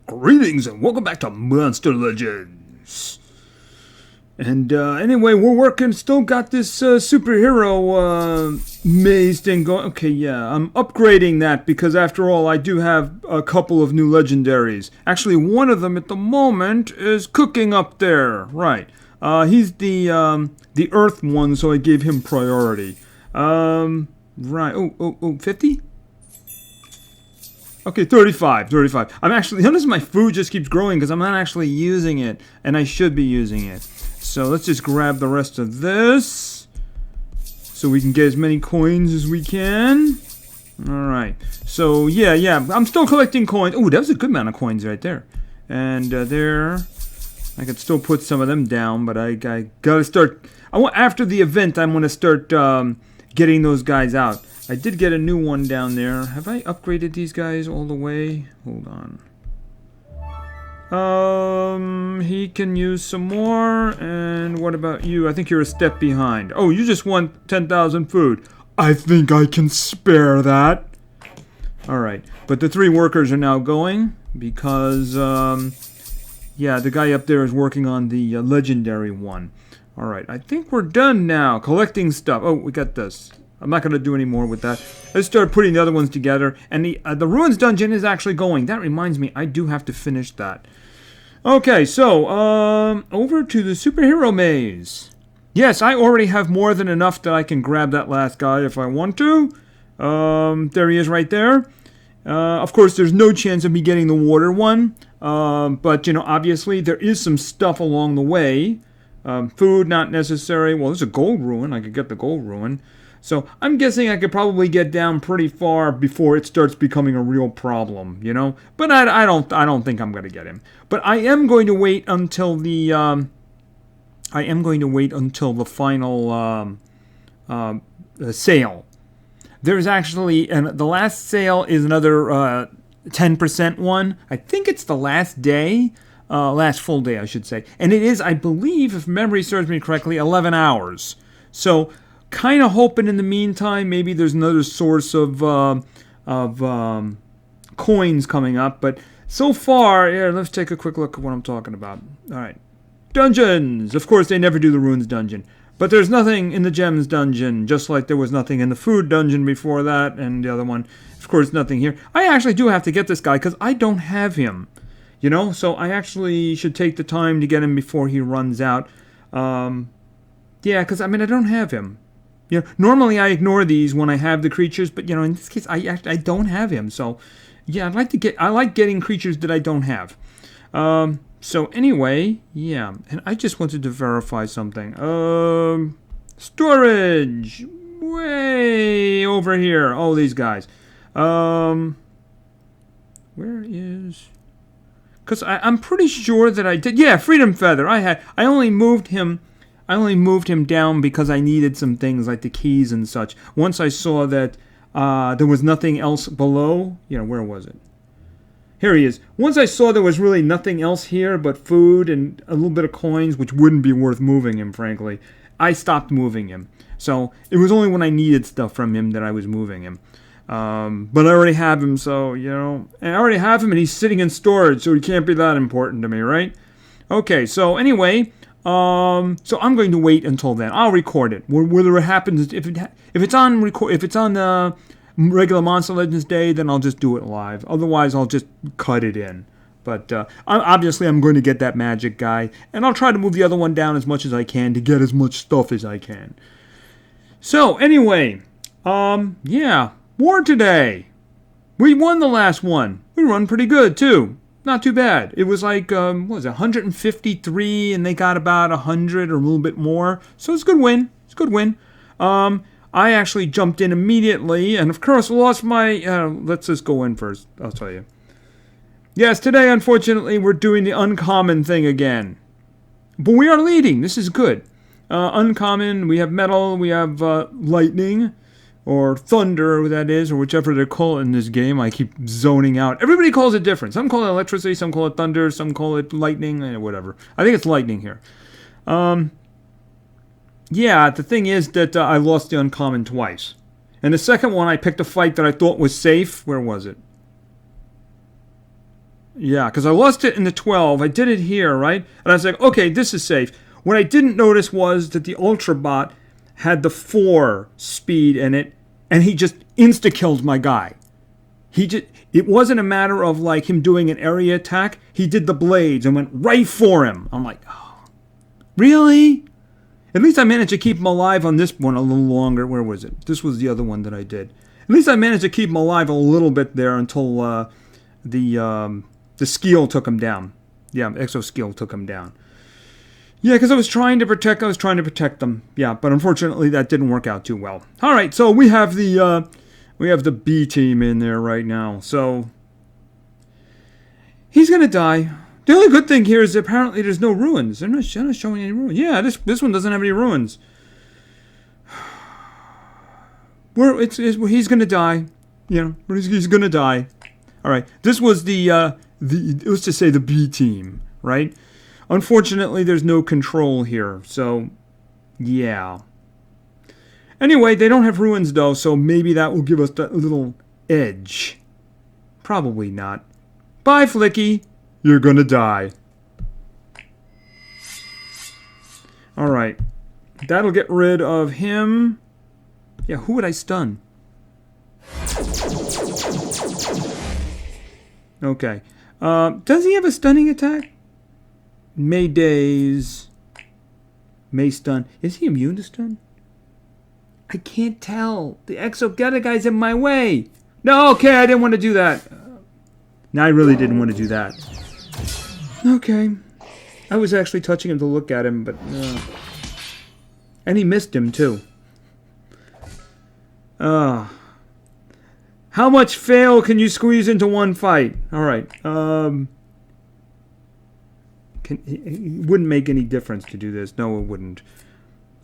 Greetings and welcome back to Monster Legends. And anyway, we're still got this superhero maze thing going. Okay, yeah, I'm upgrading that because after all, I do have a couple of new legendaries. Actually, one of them at the moment is cooking up there. Right. He's the Earth one, so I gave him priority. Right. Oh, 50? Okay, 35. I'm actually, notice my food just keeps growing because I'm not actually using it, and I should be using it. So let's just grab the rest of this, so we can get as many coins as we can. Alright, so yeah, I'm still collecting coins. Oh, that was a good amount of coins right there. And there, I could still put some of them down, but I gotta start, after the event, I'm gonna start getting those guys out. I did get a new one down there. Have I upgraded these guys all the way? Hold on. He can use some more. And what about you? I think you're a step behind. Oh, you just want 10,000 food. I think I can spare that. Alright. But the 3 workers are now going because, yeah, the guy up there is working on the legendary one. Alright, I think we're done now. Collecting stuff. Oh, we got this. I'm not going to do any more with that. Let's start putting the other ones together. And the Ruins dungeon is actually going. That reminds me, I do have to finish that. Okay, so, over to the superhero maze. Yes, I already have more than enough that I can grab that last guy if I want to. There he is right there. Of course, there's no chance of me getting the water one. But, you know, obviously, there is some stuff along the way. Food, not necessary. Well, there's a gold ruin. I could get the gold ruin. So I'm guessing I could probably get down pretty far before it starts becoming a real problem, you know. But I don't think I'm gonna get him. But I am going to wait until the final sale. There's actually, and the last sale is another 10% one. I think it's the last day. Last full day, I should say. And it is, I believe, if memory serves me correctly, 11 hours. So, kind of hoping in the meantime, maybe there's another source of coins coming up. But so far, yeah, let's take a quick look at what I'm talking about. Alright. Dungeons! Of course, they never do the Ruins dungeon. But there's nothing in the Gems dungeon, just like there was nothing in the Food dungeon before that, and the other one. Of course, nothing here. I actually do have to get this guy, because I don't have him. You know, so I actually should take the time to get him before he runs out. Yeah, because, I mean, I don't have him. You know, normally I ignore these when I have the creatures, but, you know, in this case, I don't have him. So, yeah, I like getting creatures that I don't have. So, anyway, yeah, and I just wanted to verify something. Storage! Way over here. Oh, these guys. Where is... Because I'm pretty sure that I did. Yeah, Freedom Feather. I only moved him down because I needed some things like the keys and such. Once I saw that there was nothing else below. You know, where was it? Here he is. Once I saw there was really nothing else here but food and a little bit of coins, which wouldn't be worth moving him, frankly, I stopped moving him. So it was only when I needed stuff from him that I was moving him. But I already have him, so, you know, and I already have him, and he's sitting in storage, so he can't be that important to me, right? Okay, so anyway, so I'm going to wait until then. I'll record it. Whether it happens, if it's on the regular Monster Legends Day, then I'll just do it live. Otherwise, I'll just cut it in. But obviously, I'm going to get that magic guy, and I'll try to move the other one down as much as I can to get as much stuff as I can. So anyway, yeah. War today. We won the last one. We run pretty good, too. Not too bad. It was like, what was it, 153, and they got about 100 or a little bit more. So it's a good win. It's a good win. I actually jumped in immediately, and of course lost my... let's just go in first, I'll tell you. Yes, today, unfortunately, we're doing the uncommon thing again. But we are leading. This is good. Uncommon, we have metal, we have lightning. Or thunder, that is, or whichever they call it in this game. I keep zoning out. Everybody calls it different. Some call it electricity, some call it thunder, some call it lightning, whatever. I think it's lightning here. Yeah, the thing is that I lost the uncommon twice. And the second one, I picked a fight that I thought was safe. Where was it? Yeah, because I lost it in the 12. I did it here, right? And I was like, okay, this is safe. What I didn't notice was that the Ultra Bot had the 4 speed in it, and he just insta-killed my guy. It wasn't a matter of like him doing an area attack. He did the blades and went right for him. I'm like, oh, really? At least I managed to keep him alive on this one a little longer. Where was it? This was the other one that I did. At least I managed to keep him alive a little bit there until the skill took him down. Yeah, exo skill took him down. Yeah, because I was trying to protect them. Yeah, but unfortunately that didn't work out too well. All right, so we have the B team in there right now. So he's gonna die. The only good thing here is apparently there's no ruins. They're not showing any ruins. Yeah, this one doesn't have any ruins. He's gonna die. You know, he's gonna die. All right, this was let's just say the B team, right? Unfortunately, there's no control here, so yeah. Anyway, they don't have ruins though, so maybe that will give us that little edge. Probably not. Bye, Flicky. You're gonna die. All right, that'll get rid of him. Yeah, who would I stun? Okay. Does he have a stunning attack? May daze. May stun. Is he immune to stun? I can't tell. The Exogeta guy's in my way. No, okay, I didn't want to do that. No, I really didn't want to do that. Okay. I was actually touching him to look at him, but no. And he missed him, too. How much fail can you squeeze into one fight? Alright. It wouldn't make any difference to do this. No, it wouldn't.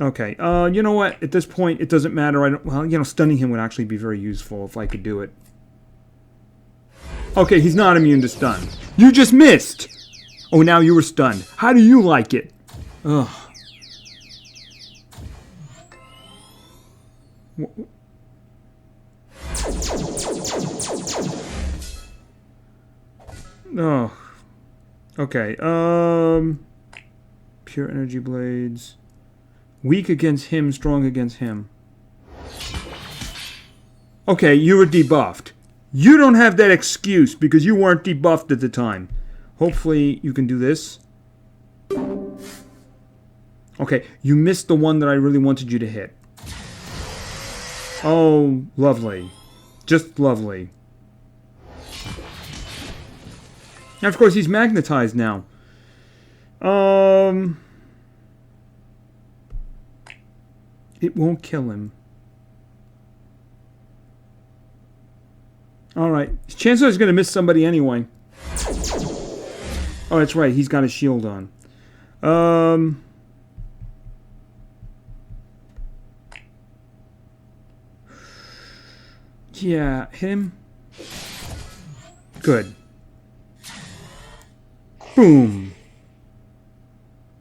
Okay. You know what? At this point, it doesn't matter. Stunning him would actually be very useful if I could do it. Okay, he's not immune to stun. You just missed! Oh, now you were stunned. How do you like it? Ugh. Oh. Okay. Pure energy blades. Weak against him, strong against him. Okay, you were debuffed. You don't have that excuse because you weren't debuffed at the time. Hopefully you can do this. Okay, you missed the one that I really wanted you to hit. Oh, lovely. Just lovely. And of course, he's magnetized now. It won't kill him. Alright. Chancellor is going to miss somebody anyway. Oh, that's right. He's got a shield on. Yeah, him. Good. Boom.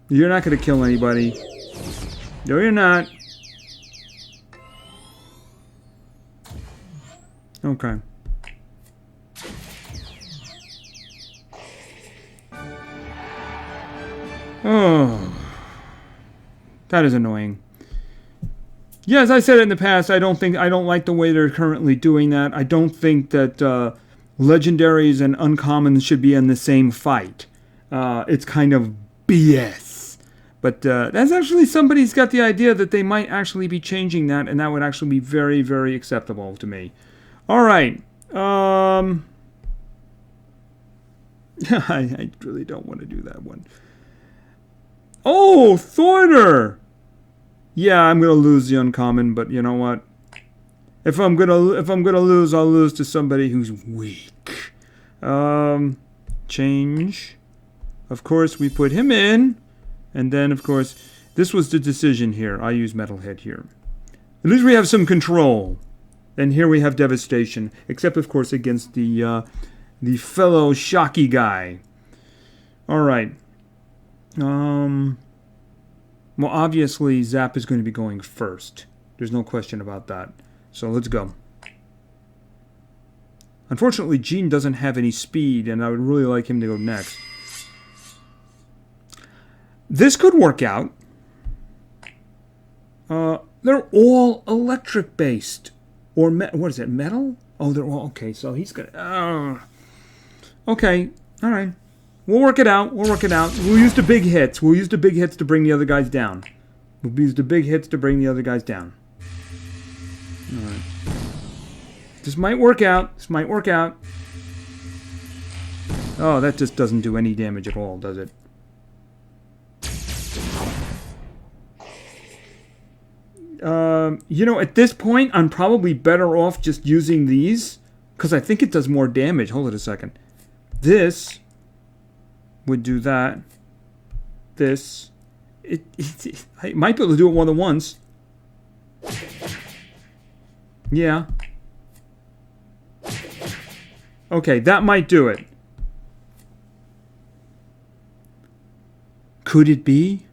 You're not going to kill anybody. No, you're not. Okay. Oh. That is annoying. Yeah, as I said in the past, I don't like the way they're currently doing that. I don't think that legendaries and uncommons should be in the same fight. It's kind of BS. But that's actually somebody's got the idea that they might actually be changing that, and that would actually be very, very acceptable to me. All right. I really don't want to do that one. Oh, Thorner! Yeah, I'm gonna lose the uncommon, but you know what? If I'm gonna lose, I'll lose to somebody who's weak. Change. Of course, we put him in, and then of course, this was the decision here. I use Metalhead here. At least we have some control. And here we have devastation, except of course against the fellow Shocky guy. All right. Well, obviously Zap is going to be going first. There's no question about that. So let's go. Unfortunately, Gene doesn't have any speed, and I would really like him to go next. This could work out. They're all electric-based. Or, what is it, metal? Oh, they're all... Okay, so he's gonna... okay, all right. We'll work it out. We'll work it out. We'll use the big hits. We'll use the big hits to bring the other guys down. We'll use the big hits to bring the other guys down. All right. This might work out. This might work out. Oh, that just doesn't do any damage at all, does it? You know, at this point, I'm probably better off just using these, because I think it does more damage. Hold it a second. This would do that. This. I might be able to do it more than once. Yeah. Okay, that might do it. Could it be?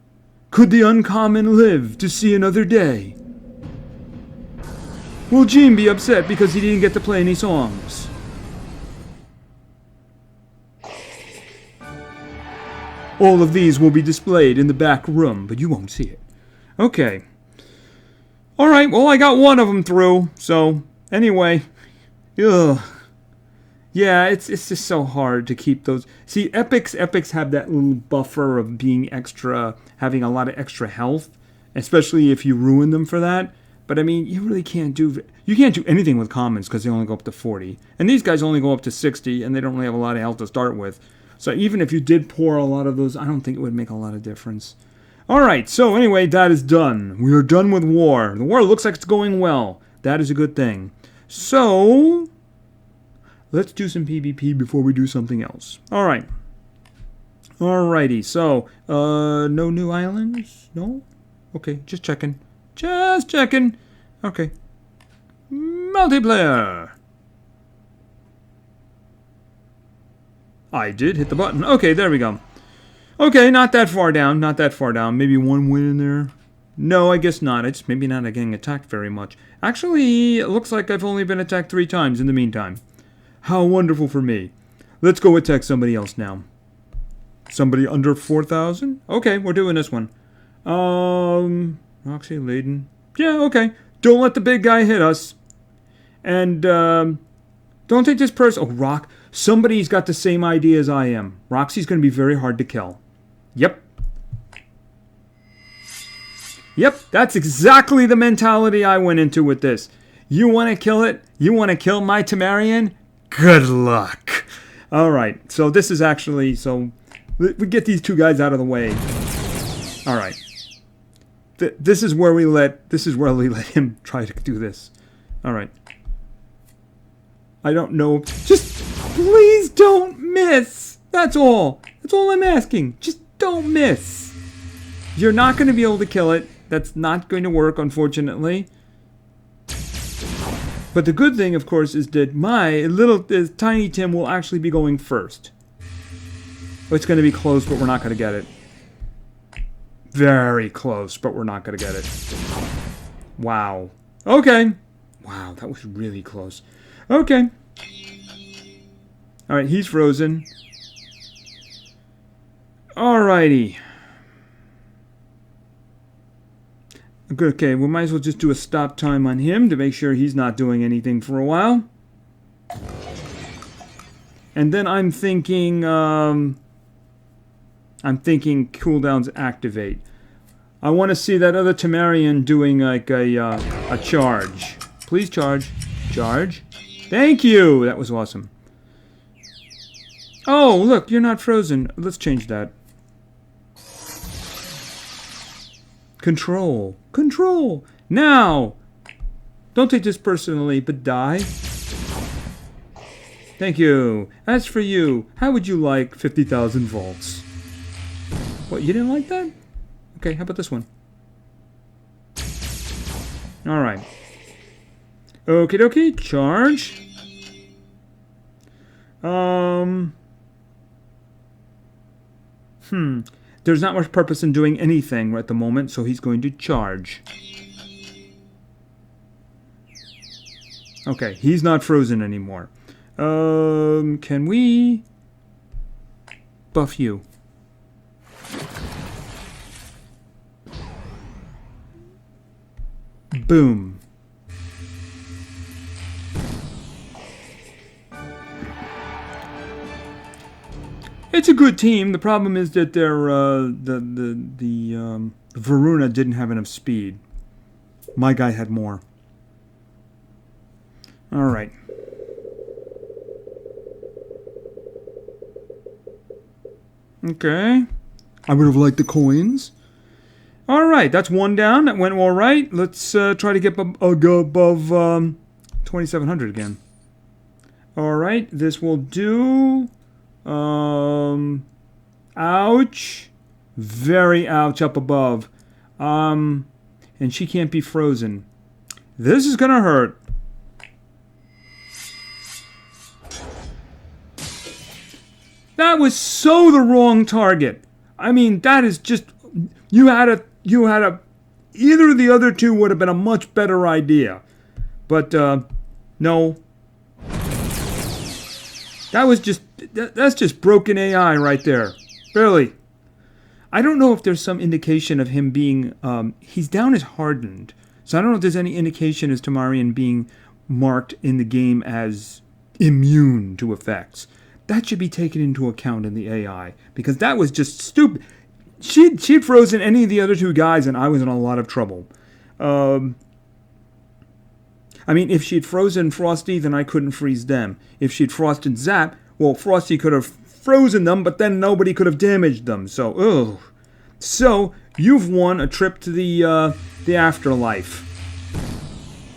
Could the uncommon live to see another day? Will Gene be upset because he didn't get to play any songs? All of these will be displayed in the back room, but you won't see it. Okay. Alright, well I got one of them through, so anyway. Ugh. Yeah, it's just so hard to keep those. See, epics have that little buffer of being extra, having a lot of extra health, especially if you ruin them for that. But I mean, you really can't do anything with commons because they only go up to 40. And these guys only go up to 60 and they don't really have a lot of health to start with. So even if you did pour a lot of those, I don't think it would make a lot of difference. Alright, so anyway, that is done. We are done with war. The war looks like it's going well. That is a good thing. So let's do some PvP before we do something else. Alright. Alrighty, so, no new islands? No? Okay, just checking. Just checking. Okay. Multiplayer. I did hit the button. Okay, there we go. Okay, not that far down. Not that far down. Maybe one win in there. No, I guess not. It's maybe not getting attacked very much. Actually, it looks like I've only been attacked 3 times in the meantime. How wonderful for me. Let's go attack somebody else now. Somebody under 4,000? Okay, we're doing this one. Roxy, Layden. Yeah, okay. Don't let the big guy hit us. And, don't take this person. Oh, Rock. Somebody's got the same idea as I am. Roxy's going to be very hard to kill. Yep. Yep, that's exactly the mentality I went into with this. You want to kill it? You want to kill my Tamarian? Good luck. Alright, so this is actually, so we get these 2 guys out of the way. Alright. This is where we let him try to do this. Alright. I don't know. Just please don't miss. That's all. That's all I'm asking. Just don't miss. You're not going to be able to kill it. That's not going to work, unfortunately. But the good thing, of course, is that my Tiny Tim will actually be going first. It's going to be close, but we're not going to get it. Very close, but we're not going to get it. Wow. Okay. Wow, that was really close. Okay. Alright, he's frozen. Alrighty. Okay, we might as well just do a stop time on him to make sure he's not doing anything for a while. And then I'm thinking cooldowns activate. I want to see that other Tamarian doing like a charge. Please charge. Charge. Thank you! That was awesome. Oh, look, you're not frozen. Let's change that. Control. Control. Now! Don't take this personally, but die. Thank you. As for you, how would you like 50,000 volts? What, you didn't like that? Okay, how about this one? Alright. Okie dokie, charge. There's not much purpose in doing anything at the moment, so he's going to charge. Okay, he's not frozen anymore. Can we buff you? Boom. It's a good team. The problem is that their Varuna didn't have enough speed. My guy had more. All right. Okay. I would have liked the coins. All right, that's one down. That went all right. Let's try to get go above 2,700 again. All right, this will do. Ouch. Very ouch up above. And she can't be frozen. This is gonna hurt. That was so the wrong target. I mean, that is just... You had a... Either of the other two would have been a much better idea. But, no. That was just... That's just broken AI right there. Really. I don't know if there's some indication of him being... he's down as hardened. So I don't know if there's any indication as to Marion being marked in the game as immune to effects. That should be taken into account in the AI. Because that was just stupid. She'd frozen any of the other two guys and I was in a lot of trouble. I mean, if she'd frozen Frosty, then I couldn't freeze them. If she'd frosted Zap, well, Frosty could have frozen them, but then nobody could have damaged them. So, ugh. So, you've won a trip to the afterlife.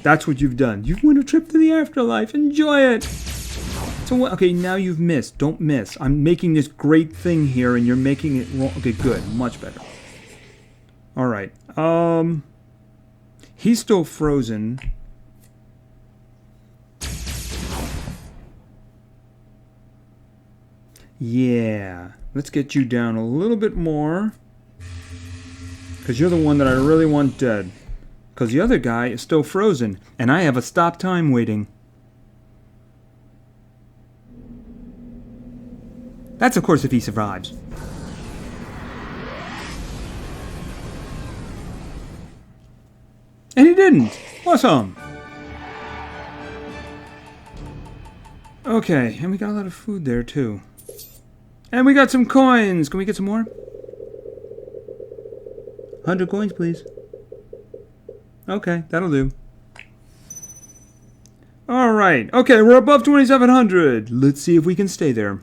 That's what you've done. You've won a trip to the afterlife. Enjoy it. So, okay, now you've missed. Don't miss. I'm making this great thing here, and you're making it wrong. Okay, good. Much better. All right. He's still frozen. Yeah. Let's get you down a little bit more. Because you're the one that I really want dead. Because the other guy is still frozen. And I have a stop time waiting. That's, of course, if he survives. And he didn't. Awesome. Okay, and we got a lot of food there, too. And we got some coins. Can we get some more? 100 coins, please. Okay, that'll do. Alright, okay, we're above 2,700. Let's see if we can stay there.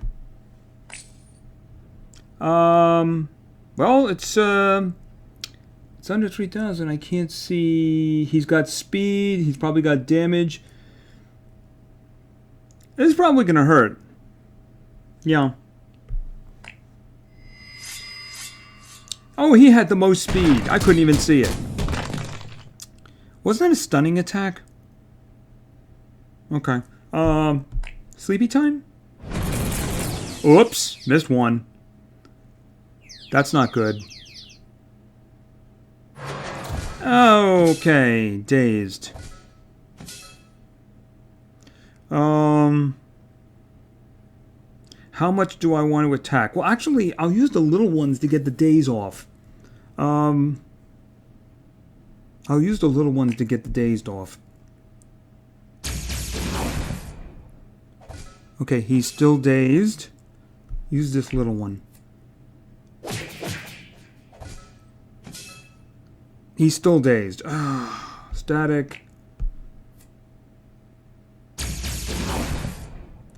Well, it's under 3,000. I can't see. He's got speed. He's probably got damage. It's probably gonna hurt. Yeah. Oh, he had the most speed. I couldn't even see it. Wasn't that a stunning attack? Okay. Sleepy time? Oops, missed one. That's not good. Okay, dazed. How much do I want to attack? Well, actually, I'll use the little ones to get the days off. I'll use the little ones to get the dazed off. Okay, he's still dazed. Use this little one. He's still dazed. Static.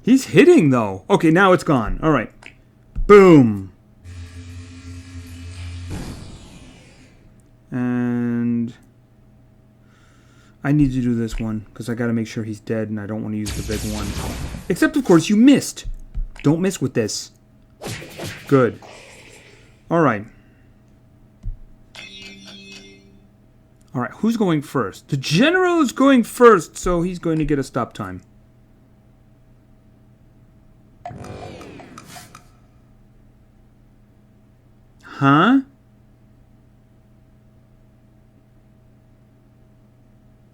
He's hitting, though. Okay, now it's gone. All right. Boom. And I need to do this one because I got to make sure he's dead and I don't want to use the big one. Except, of course, you missed. Don't miss with this. Good. All right. All right, who's going first? The general is going first, so he's going to get a stop time. Huh?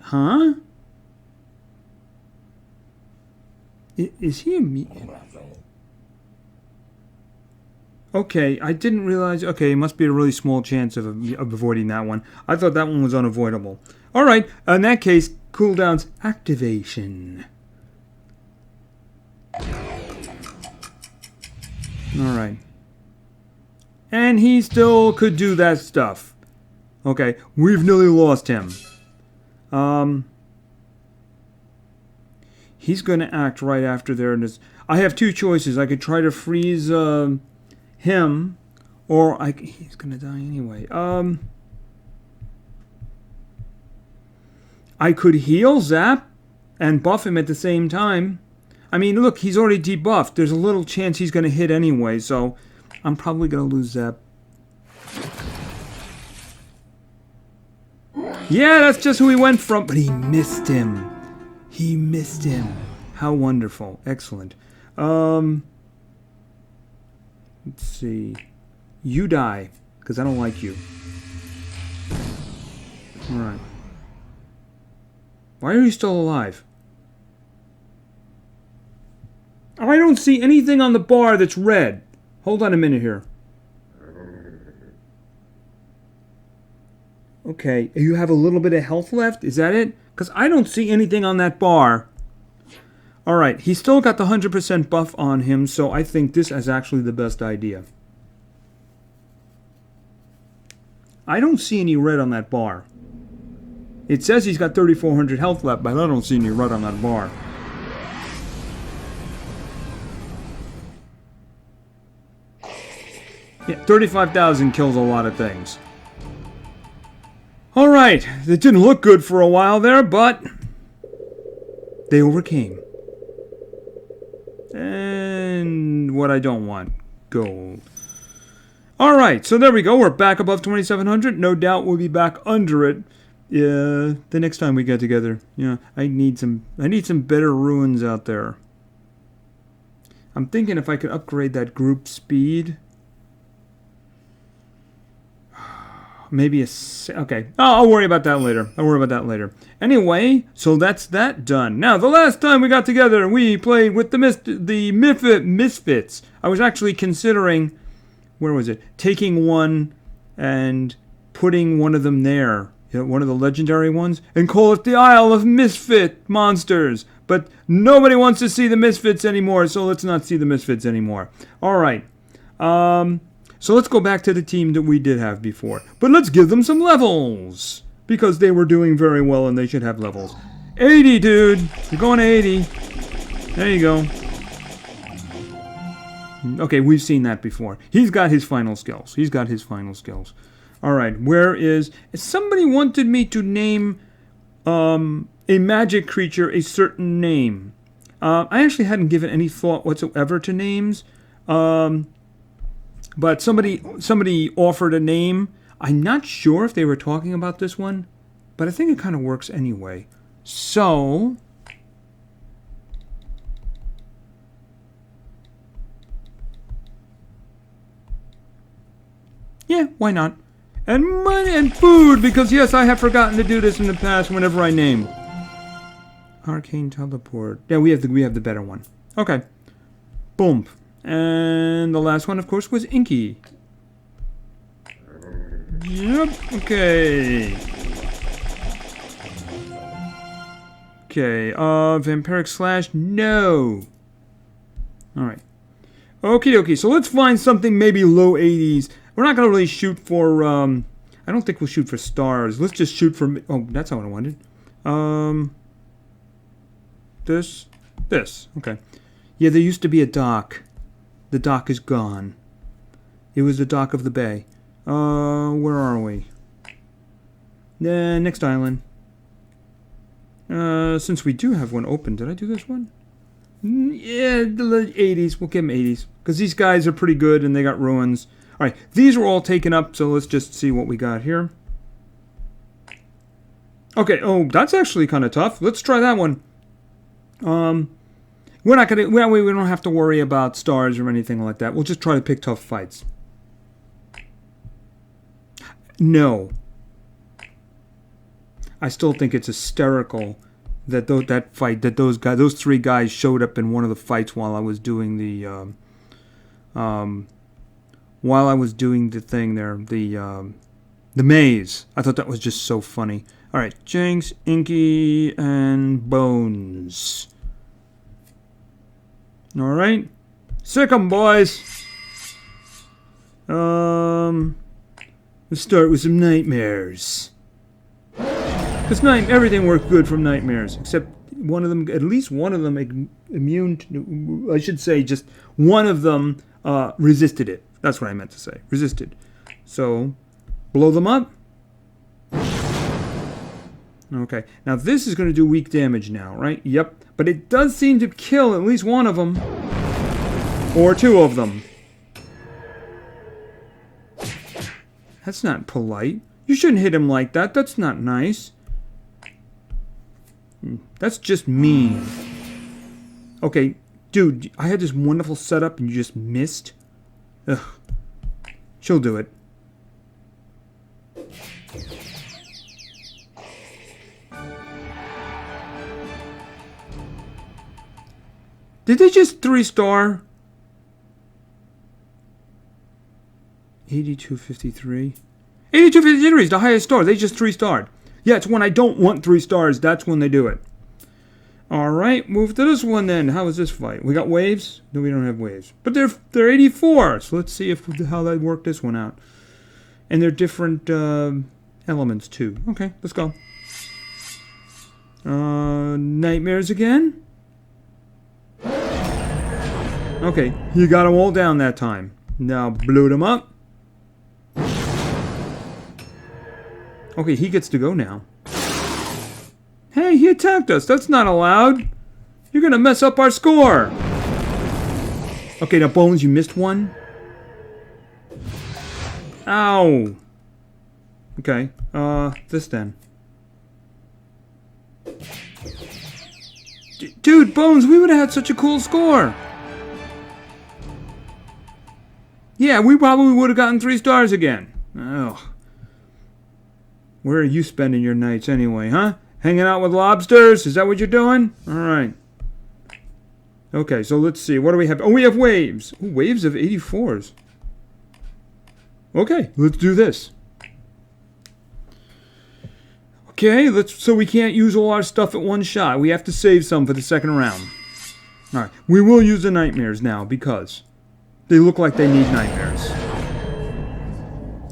Huh? Is he a mutant? Okay, I didn't realize. Okay, it must be a really small chance of avoiding that one. I thought that one was unavoidable. All right, in that case, cooldown's activation. All right. And he still could do that stuff. Okay, we've nearly lost him. He's going to act right after there. I have two choices. I could try to freeze him, or he's going to die anyway. I could heal Zap and buff him at the same time. I mean, look, he's already debuffed. There's a little chance he's going to hit anyway, so I'm probably going to lose Zap. Yeah, that's just who he went from. But he missed him. He missed him. How wonderful. Excellent. Let's see. You die, because I don't like you. Alright. Why are you still alive? I don't see anything on the bar that's red. Hold on a minute here. Okay, you have a little bit of health left? Is that it? Because I don't see anything on that bar. Alright, he's still got the 100% buff on him, so I think this is actually the best idea. I don't see any red on that bar. It says he's got 3,400 health left, but I don't see any red on that bar. Yeah, 35,000 kills a lot of things. Alright, it didn't look good for a while there, but they overcame. And what I don't want, gold. Alright, so there we go. We're back above 2,700. No doubt we'll be back under it the next time we get together. Yeah, I need some better ruins out there. I'm thinking if I could upgrade that group speed. Maybe okay. I'll worry about that later. Anyway, so that's that done. Now, the last time we got together, we played with the Misfits. I was actually considering, where was it? Taking one and putting one of them there, one of the legendary ones, and call it the Isle of Misfit Monsters. But nobody wants to see the Misfits anymore, so let's not see the Misfits anymore. All right. So let's go back to the team that we did have before. But let's give them some levels, because they were doing very well and they should have levels. 80, dude. You're going to 80. There you go. Okay, we've seen that before. He's got his final skills. All right, where is... Somebody wanted me to name a magic creature a certain name. I actually hadn't given any thought whatsoever to names. But somebody offered a name. I'm not sure if they were talking about this one, but I think it kind of works anyway. So, yeah, why not? And money and food, because yes, I have forgotten to do this in the past whenever I name. Arcane teleport. Yeah, we have the better one. Okay. Boom. And the last one, of course, was Inky. Yep, okay. Okay, Vampiric Slash, no. Alright. Okie dokie, so let's find something maybe low 80s. We're not going to really shoot for, I don't think we'll shoot for stars. Let's just shoot for, oh, that's not what I wanted. This, okay. Yeah, there used to be a dock. The dock is gone. It was the dock of the bay. Where are we? Next island. Since we do have one open, did I do this one? Yeah, the 80s. We'll give them 80s. Because these guys are pretty good and they got ruins. Alright, these are all taken up, so let's just see what we got here. Okay, oh, that's actually kind of tough. Let's try that one. We don't have to worry about stars or anything like that. We'll just try to pick tough fights. No. I still think it's hysterical that that fight, that those three guys showed up in one of the fights while I was doing the thing there, the maze. I thought that was just so funny. All right, Jinx, Inky, and Bones. All right, sick 'em, boys. Let's start with some nightmares. Because everything worked good from nightmares, except one of them, at least one of them immune to, I should say, just one of them resisted it. That's what I meant to say. Resisted. So, blow them up. Okay. Now this is going to do weak damage now, right? Yep. But it does seem to kill at least one of them. Or two of them. That's not polite. You shouldn't hit him like that. That's not nice. That's just mean. Okay, dude, I had this wonderful setup and you just missed? Ugh. She'll do it. Did they just 3-star? 8253. 8253 is the highest star. They just 3-starred. Yeah, it's when I don't want 3 stars. That's when they do it. Alright, move to this one then. How is this fight? We got waves? No, we don't have waves. But they're 84. So let's see how they work this one out. And they're different elements too. Okay, let's go. Nightmares again? Okay, you got them all down that time. Now blew them up. Okay, he gets to go now. Hey, he attacked us. That's not allowed. You're gonna mess up our score. Okay, now Bones, you missed one. Ow. Okay, this then. Dude, Bones, we would have had such a cool score. Yeah, we probably would have gotten 3 stars again. Oh. Where are you spending your nights anyway, huh? Hanging out with lobsters? Is that what you're doing? Alright. Okay, so let's see. What do we have? Oh, we have waves. Ooh, waves of 84s. Okay, let's do this. Okay, so we can't use all our stuff at one shot. We have to save some for the second round. Alright, we will use the nightmares now because they look like they need nightmares.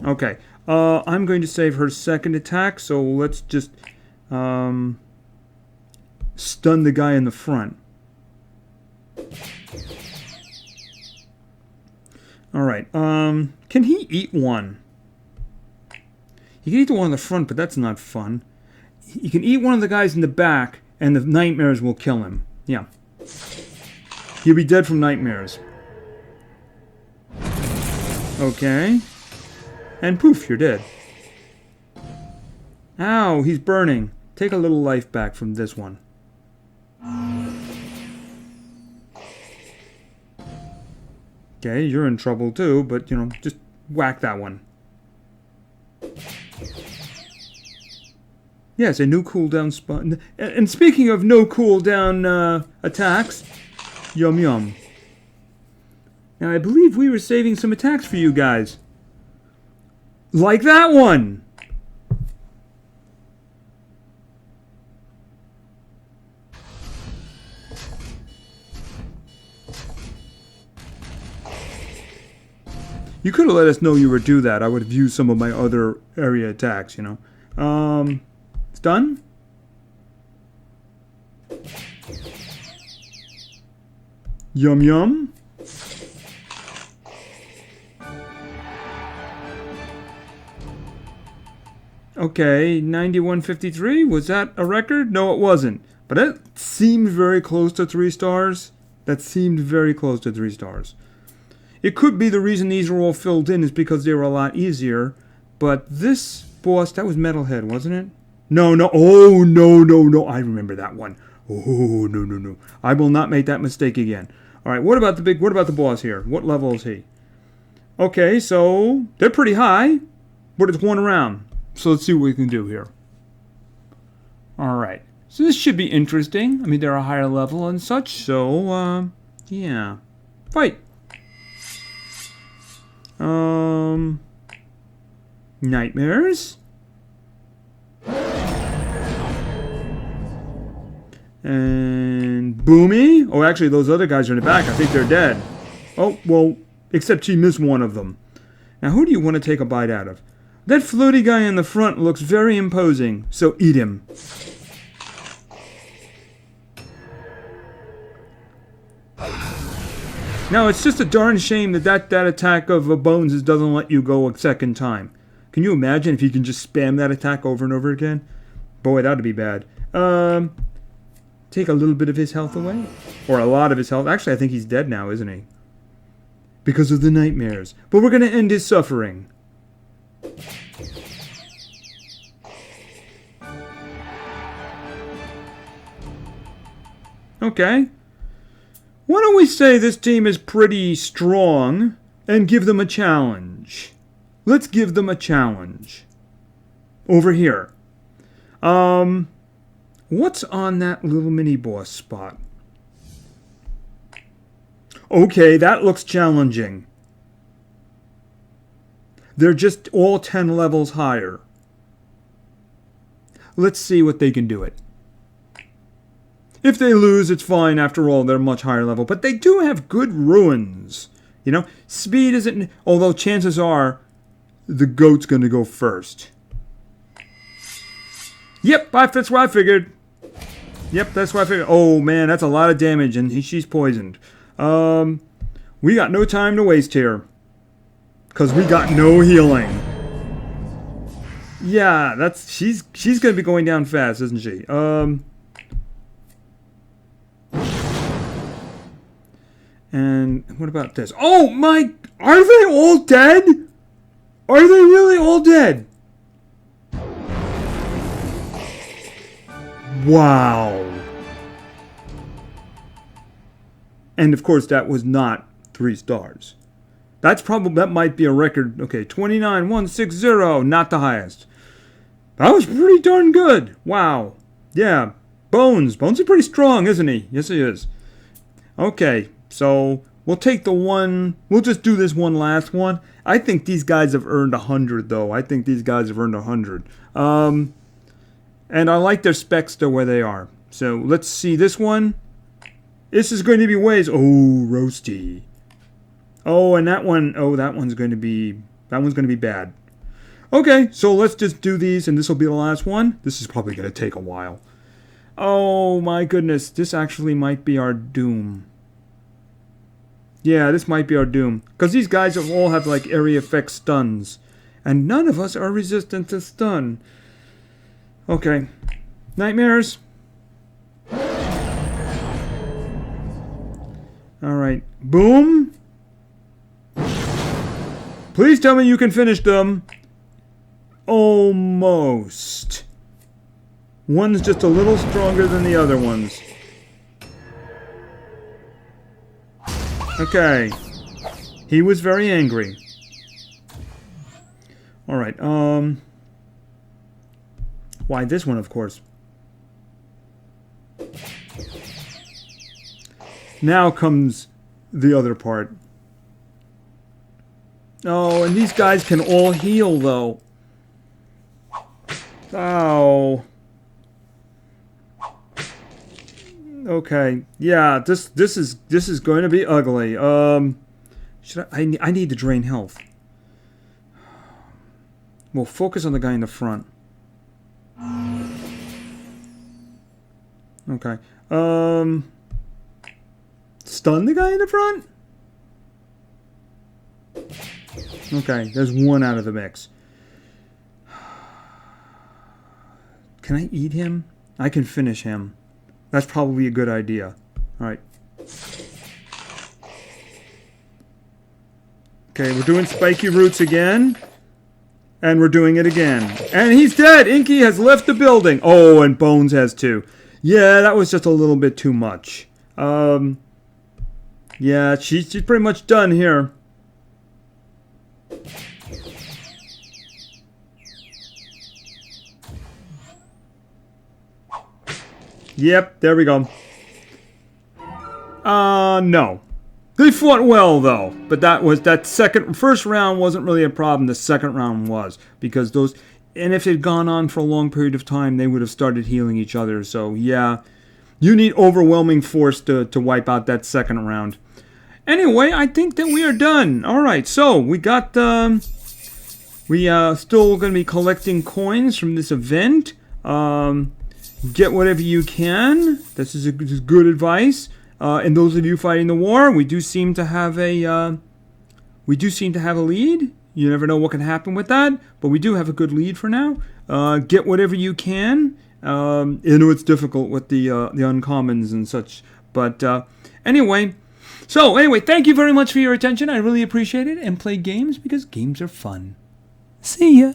Okay. I'm going to save her second attack, so let's just stun the guy in the front. Alright, can he eat one? He can eat the one in the front, but that's not fun. He can eat one of the guys in the back, and the nightmares will kill him. Yeah. He'll be dead from nightmares. Okay. And poof, you're dead. Ow, he's burning. Take a little life back from this one. Okay, you're in trouble too, but, you know, just whack that one. Yes, a no cooldown spot. And speaking of no cooldown attacks, yum yum. Now, I believe we were saving some attacks for you guys. Like that one! You could have let us know you would do that. I would have used some of my other area attacks, you know. It's done? Yum yum. Okay, 9153. Was that a record? No, it wasn't. But that seemed very close to 3 stars. That seemed very close to 3 stars. It could be the reason these are all filled in is because they were a lot easier. But this boss, that was Metalhead, wasn't it? No. Oh, no. I remember that one. Oh, no. I will not make that mistake again. All right, what about the boss here? What level is he? Okay, so they're pretty high, but it's one round. So let's see what we can do here. All right. So this should be interesting. I mean, they're a higher level and such, so, yeah. Fight! Nightmares? And Boomy? Oh, actually, those other guys are in the back. I think they're dead. Oh, well, except she missed one of them. Now, who do you want to take a bite out of? That floaty guy in the front looks very imposing, so eat him. Now, it's just a darn shame that attack of Bones doesn't let you go a second time. Can you imagine if you can just spam that attack over and over again? Boy, that would be bad. Take a little bit of his health away? Or a lot of his health. Actually, I think he's dead now, isn't he? Because of the nightmares. But we're going to end his suffering. Okay. Why don't we say this team is pretty strong and give them a challenge? Let's give them a challenge. Over here. What's on that little mini-boss spot? Okay, that looks challenging. They're just all 10 levels higher. Let's see what they can do it. If they lose, it's fine. After all, they're much higher level. But they do have good ruins. You know, speed isn't... Although chances are, the goat's going to go first. Yep, that's what I figured. Yep, that's what I figured. Oh, man, that's a lot of damage, and she's poisoned. We got no time to waste here. Because we got no healing. Yeah, that's... She's going to be going down fast, isn't she? And what about this? Oh my... Are they all dead? Are they really all dead? Wow. And of course that was not 3 stars. That might be a record. Okay, 29,160, not the highest. That was pretty darn good. Wow. Yeah. Bones is pretty strong, isn't he? Yes, he is. Okay. So, we'll take the one... We'll just do this one last one. I think these guys have earned 100, though. I think these guys have earned 100. And I like their specs still where they are. So, let's see this one. This is going to be ways... Oh, roasty. Oh, and that one... Oh, that one's going to be... That one's going to be bad. Okay, so let's just do these, and this will be the last one. This is probably going to take a while. Oh, my goodness. This actually might be our doom. Yeah, this might be our doom. Because these guys all have, like, area effect stuns. And none of us are resistant to stun. Okay. Nightmares. Alright. Boom. Please tell me you can finish them. Almost. One's just a little stronger than the other ones. Okay. He was very angry. Alright, why this one, of course. Now comes the other part. Oh, and these guys can all heal, though. Oh. Okay. Yeah, this is going to be ugly. I need to drain health. We'll focus on the guy in the front. Okay. Stun the guy in the front? Okay, there's one out of the mix. Can I eat him? I can finish him. That's probably a good idea. Alright. Okay, we're doing spiky roots again. And we're doing it again. And he's dead! Inky has left the building! Oh, and Bones has too. Yeah, that was just a little bit too much. Yeah, she's pretty much done here. Yep, there we go. No. They fought well, though. But first round wasn't really a problem. The second round was. Because those... And if it had gone on for a long period of time, they would have started healing each other. So, yeah. You need overwhelming force to wipe out that second round. Anyway, I think that we are done. Alright, so we got... we still going to be collecting coins from this event. Get whatever you can. This is good advice. And those of you fighting the war, we do seem to have a lead. You never know what can happen with that, but we do have a good lead for now. Get whatever you can. I know it's difficult with the uncommons and such, but anyway. So anyway, thank you very much for your attention. I really appreciate it, and play games because games are fun. See ya.